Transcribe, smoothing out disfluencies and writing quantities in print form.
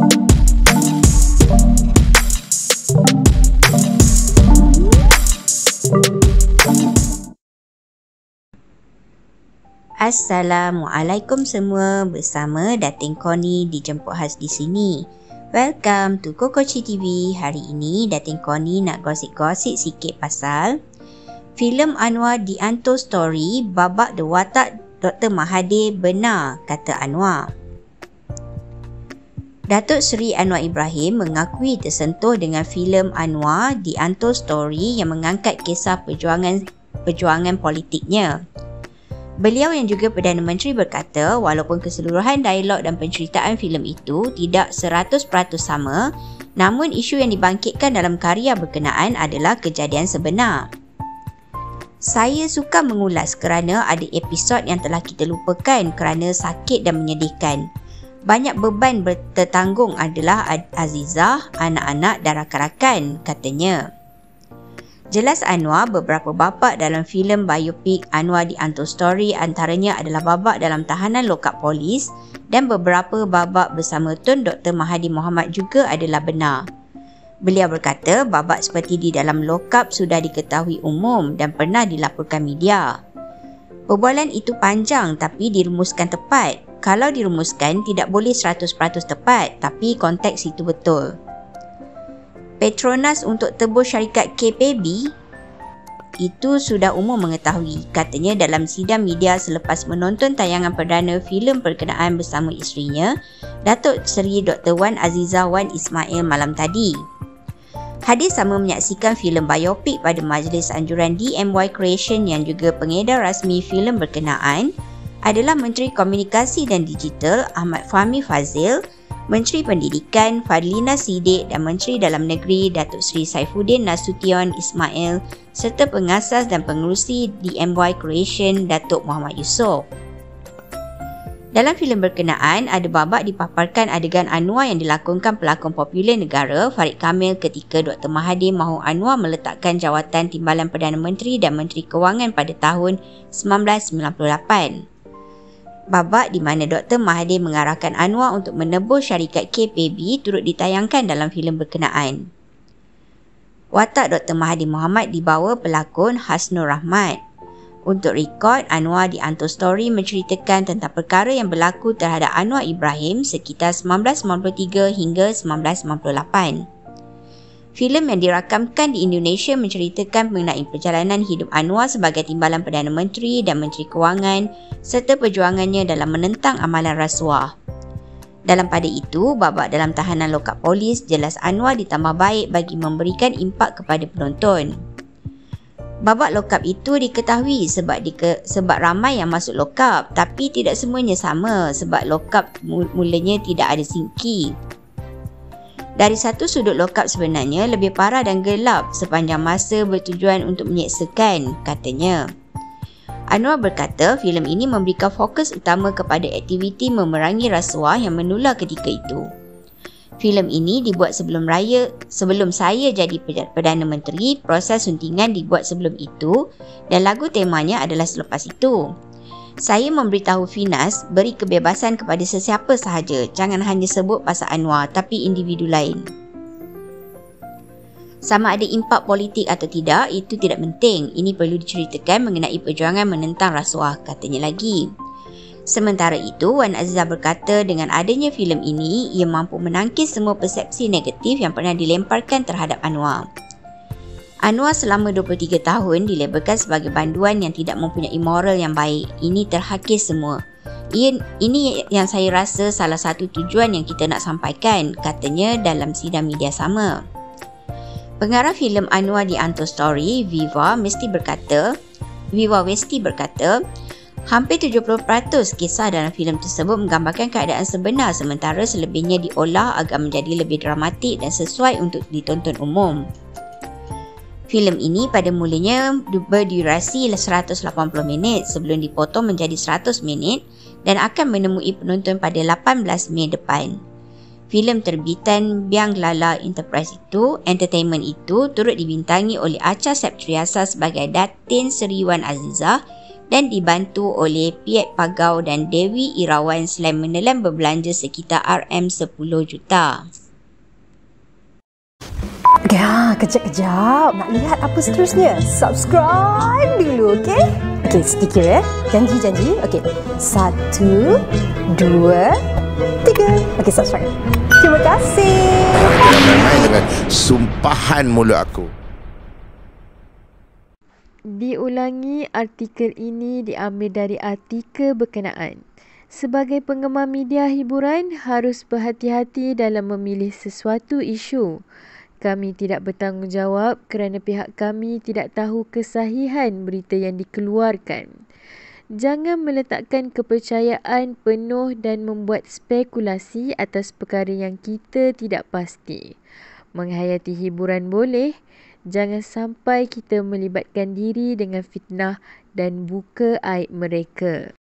Assalamualaikum semua, bersama Datin Connie dijemput khas di sini. Welcome to Kokoci TV. Hari ini Datin Connie nak gosip-gosip sikit pasal filem Anwar The Untold Story, babak The Watak Dr. Mahathir benar, kata Anwar. Datuk Seri Anwar Ibrahim mengakui tersentuh dengan filem Anwar The Untold Story yang mengangkat kisah perjuangan politiknya. Beliau yang juga Perdana Menteri berkata walaupun keseluruhan dialog dan penceritaan filem itu tidak 100% sama, namun isu yang dibangkitkan dalam karya berkenaan adalah kejadian sebenar. Saya suka mengulas kerana ada episod yang telah kita lupakan kerana sakit dan menyedihkan. Banyak beban tertanggung adalah Azizah, anak-anak dan rakan-rakan, katanya. Jelas Anwar beberapa babak dalam filem biopik Anwar The Untold Story, antaranya adalah babak dalam tahanan lokap polis dan beberapa babak bersama Tun Dr. Mahathir Mohamad juga adalah benar. Beliau berkata babak seperti di dalam lokap sudah diketahui umum dan pernah dilaporkan media. Perbualan itu panjang tapi dirumuskan tepat. Kalau dirumuskan tidak boleh 100% tepat, tapi konteks itu betul. Petronas untuk tebus syarikat KPB itu sudah umum mengetahui, katanya dalam sidang media selepas menonton tayangan perdana filem berkenaan bersama isterinya, Datuk Seri Dr. Wan Azizah Wan Ismail malam tadi. Hadir sama menyaksikan filem biopik pada majlis anjuran DMY Creation yang juga pengedar rasmi filem berkenaan adalah Menteri Komunikasi dan Digital Ahmad Fahmi Fadzil, Menteri Pendidikan Fadlina Siddiq dan Menteri Dalam Negeri Datuk Seri Saifuddin Nasution Ismail serta pengasas dan pengerusi DMY Creation Datuk Muhammad Yusof. Dalam filem berkenaan, ada babak dipaparkan adegan Anwar yang dilakonkan pelakon popular negara Farid Kamil ketika Dr. Mahathir mahu Anwar meletakkan jawatan Timbalan Perdana Menteri dan Menteri Kewangan pada tahun 1998. Babak di mana Dr. Mahathir mengarahkan Anwar untuk menebus syarikat KPB turut ditayangkan dalam filem berkenaan. Watak Dr. Mahathir Mohamad dibawa pelakon Hasnur Rahmat. Untuk rekod, Anwar The Untold Story menceritakan tentang perkara yang berlaku terhadap Anwar Ibrahim sekitar 1993 hingga 1998. Filem yang dirakamkan di Indonesia menceritakan mengenai perjalanan hidup Anwar sebagai Timbalan Perdana Menteri dan Menteri Kewangan serta perjuangannya dalam menentang amalan rasuah. Dalam pada itu, babak dalam tahanan lokap polis jelas Anwar ditambah baik bagi memberikan impak kepada penonton. Babak lokap itu diketahui sebab ramai yang masuk lokap, tapi tidak semuanya sama sebab lokap mulanya tidak ada sinki. Dari satu sudut lokap sebenarnya lebih parah dan gelap sepanjang masa bertujuan untuk menyeksakan, katanya. Anwar berkata filem ini memberikan fokus utama kepada aktiviti memerangi rasuah yang menular ketika itu. Filem ini dibuat sebelum saya jadi Perdana Menteri, proses suntingan dibuat sebelum itu dan lagu temanya adalah selepas itu. Saya memberitahu Finas beri kebebasan kepada sesiapa sahaja, jangan hanya sebut pasal Anwar tapi individu lain. Sama ada impak politik atau tidak, itu tidak penting. Ini perlu diceritakan mengenai perjuangan menentang rasuah, katanya lagi. Sementara itu, Wan Azizah berkata dengan adanya filem ini, ia mampu menangkis semua persepsi negatif yang pernah dilemparkan terhadap Anwar. Anwar selama 23 tahun dilabelkan sebagai banduan yang tidak mempunyai moral yang baik. Ini terhakis semua. Ini yang saya rasa salah satu tujuan yang kita nak sampaikan, katanya dalam sidang media sama. Pengarah filem Anwar The Untold Story, Viva Westi berkata, hampir 70% kisah dalam filem tersebut menggambarkan keadaan sebenar sementara selebihnya diolah agar menjadi lebih dramatik dan sesuai untuk ditonton umum. Filem ini pada mulanya berdurasi 180 minit sebelum dipotong menjadi 100 minit dan akan menemui penonton pada 18 Mei depan. Filem terbitan Biang Lala Entertainment itu turut dibintangi oleh Acha Septriasa sebagai Datin Seri Wan Azizah dan dibantu oleh Piet Pagau dan Dewi Irawan selain menelan berbelanja sekitar RM10 juta. Ya, kejap-kejap. Nak lihat apa seterusnya? Subscribe dulu, okey? Okey, sedikit ya. Janji. Okey. 1, 2, 3. Okey, subscribe. Terima kasih. Jangan main-main dengan sumpahan mulut aku. Diulangi, artikel ini diambil dari artikel berkenaan. Sebagai penggemar media hiburan, harus berhati-hati dalam memilih sesuatu isu. Kami tidak bertanggungjawab kerana pihak kami tidak tahu kesahihan berita yang dikeluarkan. Jangan meletakkan kepercayaan penuh dan membuat spekulasi atas perkara yang kita tidak pasti. Menghayati hiburan boleh, jangan sampai kita melibatkan diri dengan fitnah dan buka aib mereka.